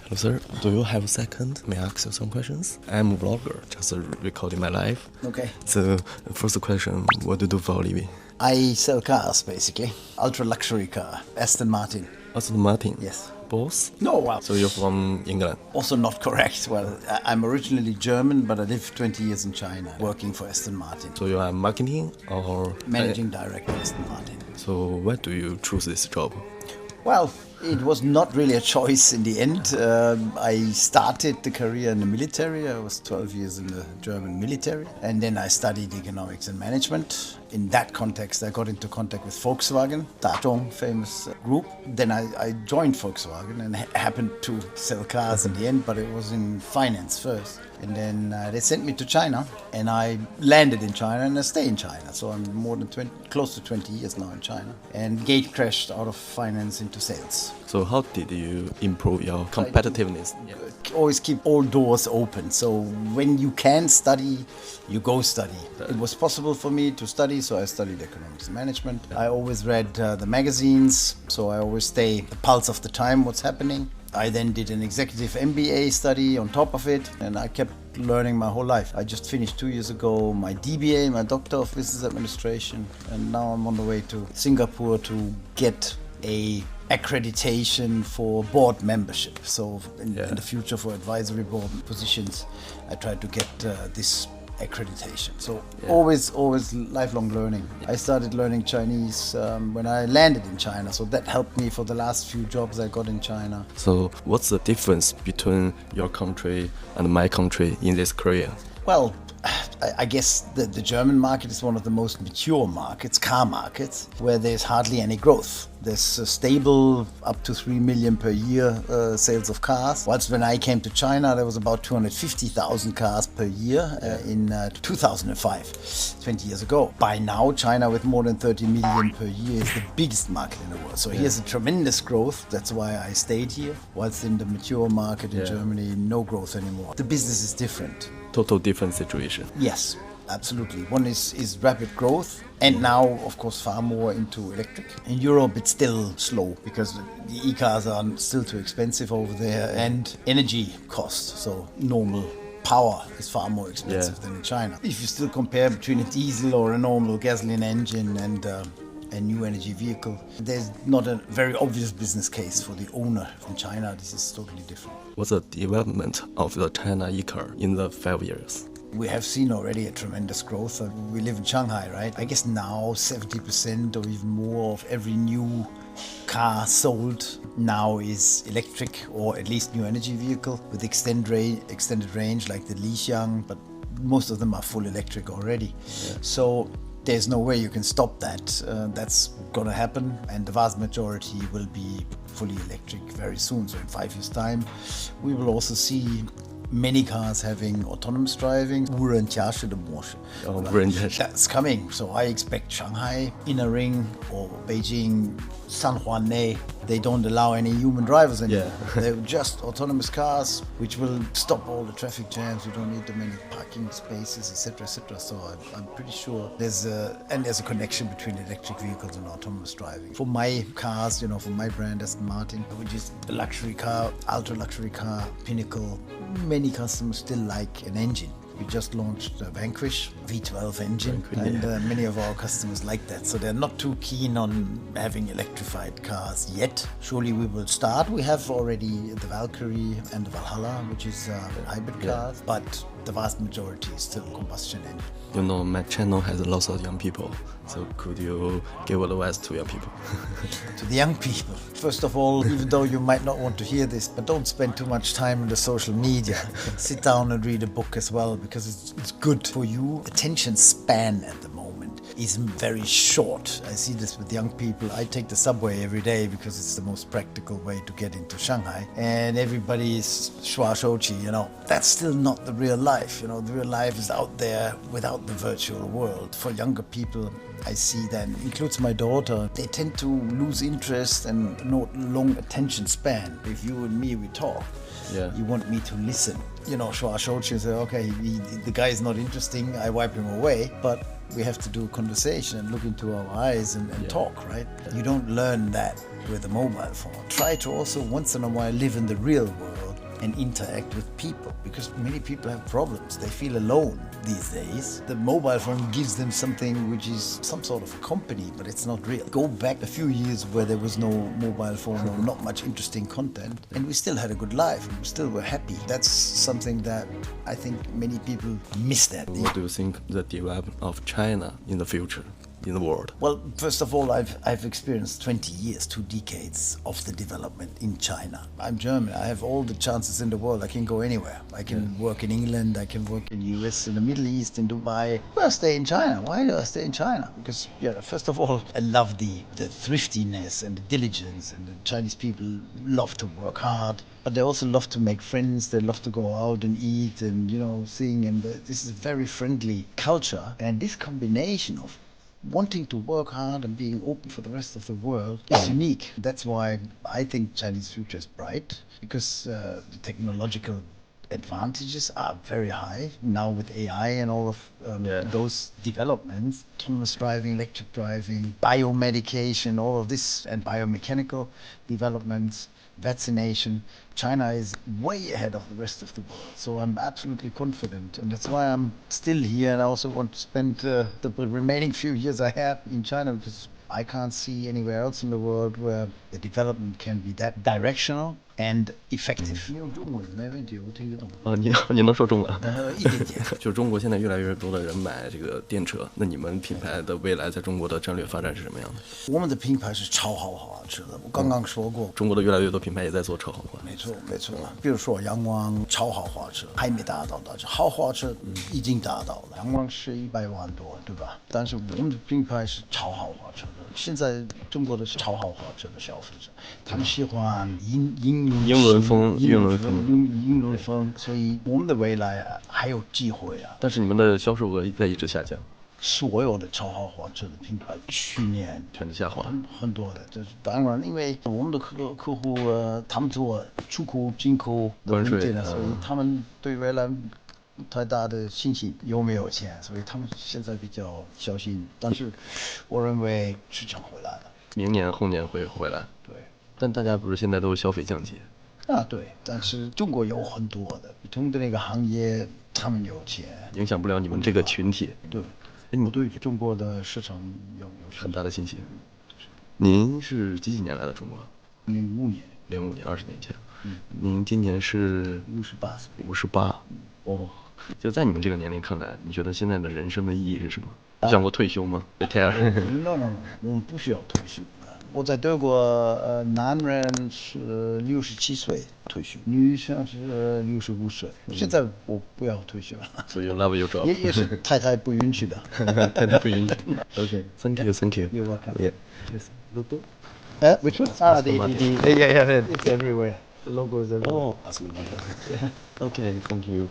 Hello, sir. Do you have a second? May I ask you some questions? I'm a vlogger, just recording my life. Okay. So, first question, what do you do for a living? I sell cars, basically. Ultra luxury car. Aston Martin. Aston Martin? Yes. Boss? No, well, So you're from England? also not correct. Well, I'm originally German, but I lived 20 years in China, working for Aston Martin. So you are marketing or... Managing director of Aston Martin. So why do you choose this job? Well, it was not really a choice in the end. I started the career in the military. I was 12 years in the German military. And then I studied economics and management. In that context, I got into contact with Volkswagen, Datong, famous group. Then I joined Volkswagen and happened to sell cars in the end, but it was in finance first. And then they sent me to China, and I landed in China and I stay in China. So I'm more than close to 20 years now in China. And gate crashed out of finance into sales. So how did you improve your competitiveness? Always keep all doors open. So when you can study, you go study. It was possible for me to study, so I studied economics and management. I always read the magazines, so I always stay the pulse of the time, what's happening. I then did an executive MBA study on top of it, and I kept learning my whole life. I just finished 2 years ago my DBA, my Doctor of Business Administration, and now I'm on the way to Singapore to get a accreditation for board membership. So in the future for advisory board positions, I try to get this accreditation. So always lifelong learning. I started learning Chinese when I landed in China, so that helped me for the last few jobs I got in China. So what's the difference between your country and my country in this career? Well, I guess the German market is one of the most mature markets, car markets, where there's hardly any growth. There's a stable up to 3 million per year sales of cars. Whilst when I came to China, there was about 250,000 cars per year in 2005, 20 years ago. By now, China with more than 30 million per year is the biggest market in the world. So here's a tremendous growth. That's why I stayed here. Whilst in the mature market in Germany, no growth anymore. The business is different. Total different situation. Yes, absolutely. One is rapid growth, and now, of course, far more into electric. In Europe, it's still slow because the e-cars are still too expensive over there, and energy costs, so normal power is far more expensive than in China. If you still compare between a diesel or a normal gasoline engine and a new energy vehicle, there's not a very obvious business case for the owner. In China, this is totally different. What's the development of the China e-car in the 5 years? We have seen already a tremendous growth. We live in Shanghai, right? I guess now 70% or even more of every new car sold now is electric or at least new energy vehicle with extended range like the Lixiang, but most of them are full electric already. So there's no way you can stop that. That's gonna happen, and the vast majority will be fully electric very soon. So in 5 years' time, we will also see many cars having autonomous driving. That's coming. So I expect Shanghai, Inner Ring, or Beijing, San Juan, they don't allow any human drivers anymore. They're just autonomous cars, which will stop all the traffic jams. You don't need that many parking spaces, etc., etc. So I'm pretty sure there's a connection between electric vehicles and autonomous driving. For my cars, for my brand Aston Martin, which is a luxury car, ultra luxury car, pinnacle, many customers still like an engine. We just launched the Vanquish V12 engine, and many of our customers like that. So they're not too keen on having electrified cars yet. Surely we will start. We have already the Valkyrie and the Valhalla, which is hybrid cars, but the vast majority is still combustion engine. My channel has lots of young people, so could you give advice to young people? To the young people, first of all, even though you might not want to hear this, but don't spend too much time on the social media. Sit down and read a book as well, because it's good for you. Attention span at the moment is very short. I see this with young people. I take the subway every day because it's the most practical way to get into Shanghai, and everybody is shua shouqi, That's still not the real life. The real life is out there without the virtual world. For younger people, I see that, includes my daughter, they tend to lose interest and not long attention span. If you and me, we talk, you want me to listen. Shua shouqi, say, okay, the guy is not interesting, I wipe him away, but we have to do a conversation and look into our eyes and talk, right? You don't learn that with a mobile phone. Try to also once in a while live in the real world and interact with people, because many people have problems. They feel alone these days. The mobile phone gives them something which is some sort of a company, but it's not real. Go back a few years where there was no mobile phone or not much interesting content, and we still had a good life. We still were happy. That's something that I think many people miss that. What do you think the development of China in the future, in the world? Well, first of all, I've experienced 20 years, 2 decades of the development in China. I'm German. I have all the chances in the world. I can go anywhere. I can work in England. I can work in the US, in the Middle East, in Dubai. Why I stay in China? Why do I stay in China? Because, first of all, I love the thriftiness and the diligence, and the Chinese people love to work hard. But they also love to make friends. They love to go out and eat and, sing. And this is a very friendly culture. And this combination of wanting to work hard and being open for the rest of the world is unique. That's why I think Chinese future is bright, because the technological advantages are very high now with AI and all of those developments, autonomous driving, electric driving, biomedication, all of this, and biomechanical developments, vaccination. China is way ahead of the rest of the world, so I'm absolutely confident, and that's why I'm still here, and I also want to spend the remaining few years I have in China, because I can't see anywhere else in the world where the development can be that directional and effective. 你用中文没问题，我听得懂。你能说中文？一点点。就中国现在越来越多的人买这个电车，那你们品牌的未来在中国的战略发展是什么样的？我们的品牌是超豪华车的，我刚刚说过。中国的越来越多品牌也在做超豪华。没错，没错。比如说阳光超豪华车还没达到，但是豪华车已经达到了。阳光是100万多，对吧？但是我们的品牌是超豪华车的。现在中国的超豪华车的消费者，他们喜欢英伦风，所以我们的未来还有机会啊。但是你们的销售额在一直下降。所有的超豪华车的品牌去年全是下滑，很多的。这当然，因为我们的客户他们做出口进口的问题呢，所以他们对未来太大的信心，有没有钱，所以他们现在比较小心。但是我认为市场回来了，明年后年会回来。对，但大家不是现在都消费降级啊？对，但是中国有很多的不同的那个行业，他们有钱，影响不了你们这个群体。对，我对中国的市场有很大的信心。您是几年来的中国？05年，20年前。您今年是58。哦，就在你们这个年龄看来，你觉得现在的人生的意义是什么？想过退休吗 ？No， 我们不需要退休。我在德国，男人是67岁退休，女生是65岁。现在我不要退休了。So you love your job？ 也是太太不允许的。太太不允许。OK，Thank you。 You're welcome. Yeah. Yes. Logo? Which one? Yeah. It's everywhere. The logo is everywhere. Oh, that's good. Yeah. Okay, thank you.